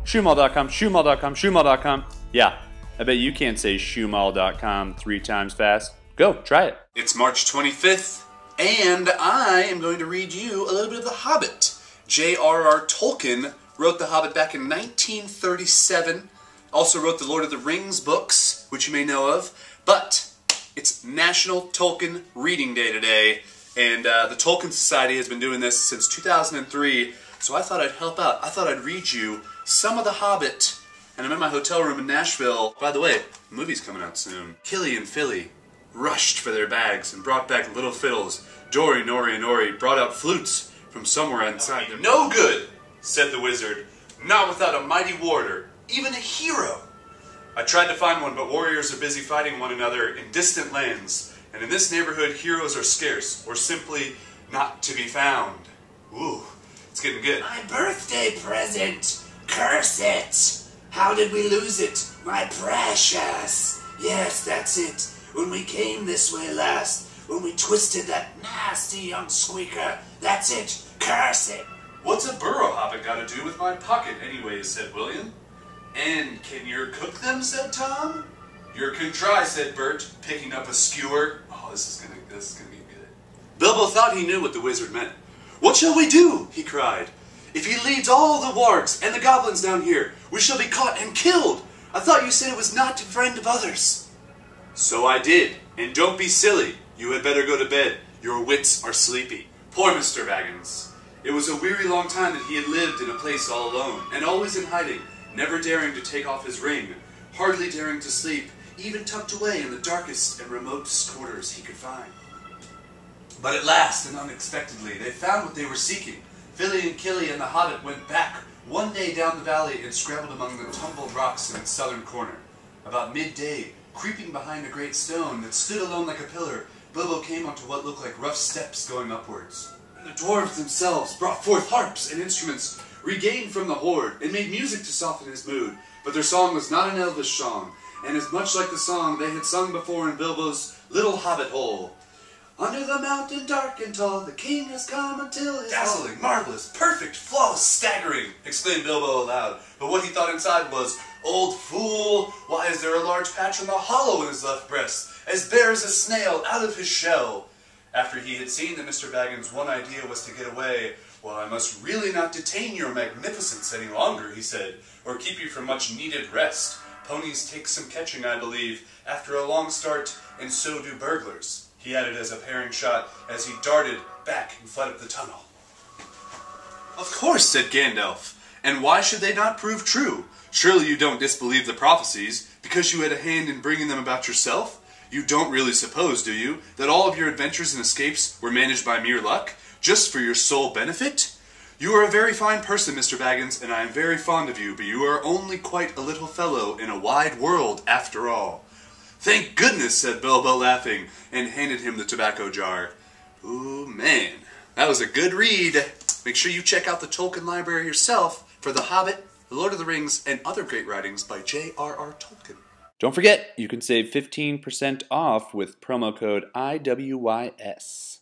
Shoemall.com, shoemall.com, shoemall.com. Yeah, I bet you can't say shoemall.com 3 times fast. Go, try it. It's March 25th, and I am going to read you a little bit of The Hobbit. J.R.R. Tolkien wrote The Hobbit back in 1937. Also wrote the Lord of the Rings books, which you may know of. But it's National Tolkien Reading Day today, and the Tolkien Society has been doing this since 2003, so I thought I'd help out. I thought I'd read you some of The Hobbit, and I'm in my hotel room in Nashville. By the way, the movie's coming out soon. Killy and Philly rushed for their bags and brought back little fiddles. Dory, Nori, and Ori brought out flutes from somewhere inside them. No good, said the wizard, not without a mighty warrior, even a hero. I tried to find one, but warriors are busy fighting one another in distant lands, and in this neighborhood heroes are scarce, or simply not to be found. Ooh, it's getting good. My birthday present! Curse it! How did we lose it? My precious! Yes, that's it. When we came this way last, when we twisted that nasty young squeaker, that's it. Curse it! What's a burrow hobbit got to do with my pocket anyways, said William. And can you cook them, said Tom. You can try, said Bert, picking up a skewer. Oh, this is gonna be good. Bilbo thought he knew what the wizard meant. What shall we do? He cried. If he leads all the wargs and the goblins down here, we shall be caught and killed. I thought you said it was not to friend of others. So I did, and don't be silly. You had better go to bed. Your wits are sleepy. Poor Mr. Baggins. It was a weary long time that he had lived in a place all alone, and always in hiding, never daring to take off his ring, hardly daring to sleep, even tucked away in the darkest and remotest quarters he could find. But at last, and unexpectedly, they found what they were seeking. Philly and Killy and the Hobbit went back one day down the valley and scrambled among the tumbled rocks in its southern corner. About midday, creeping behind a great stone that stood alone like a pillar, Bilbo came onto what looked like rough steps going upwards. And the dwarves themselves brought forth harps and instruments, regained from the horde, and made music to soften his mood. But their song was not an elvish song, and as much like the song they had sung before in Bilbo's little hobbit hole. Under the mountain dark and tall, the king has come until his dazzling, marvelous, perfect, flawless, staggering, exclaimed Bilbo aloud. But what he thought inside was, old fool, why is there a large patch on the hollow in his left breast, as bare as a snail out of his shell? After he had seen that Mr. Baggins' one idea was to get away, well, I must really not detain your magnificence any longer, he said, or keep you from much needed rest. Ponies take some catching, I believe, after a long start, and so do burglars. He added as a pairing shot as he darted back and fled up the tunnel. Of course, said Gandalf, and why should they not prove true? Surely you don't disbelieve the prophecies because you had a hand in bringing them about yourself? You don't really suppose, do you, that all of your adventures and escapes were managed by mere luck, just for your sole benefit? You are a very fine person, Mr. Baggins, and I am very fond of you, but you are only quite a little fellow in a wide world after all. Thank goodness, said Bilbo, laughing, and handed him the tobacco jar. Ooh, man, that was a good read. Make sure you check out the Tolkien Library yourself for The Hobbit, The Lord of the Rings, and other great writings by J.R.R. Tolkien. Don't forget, you can save 15% off with promo code IWYS.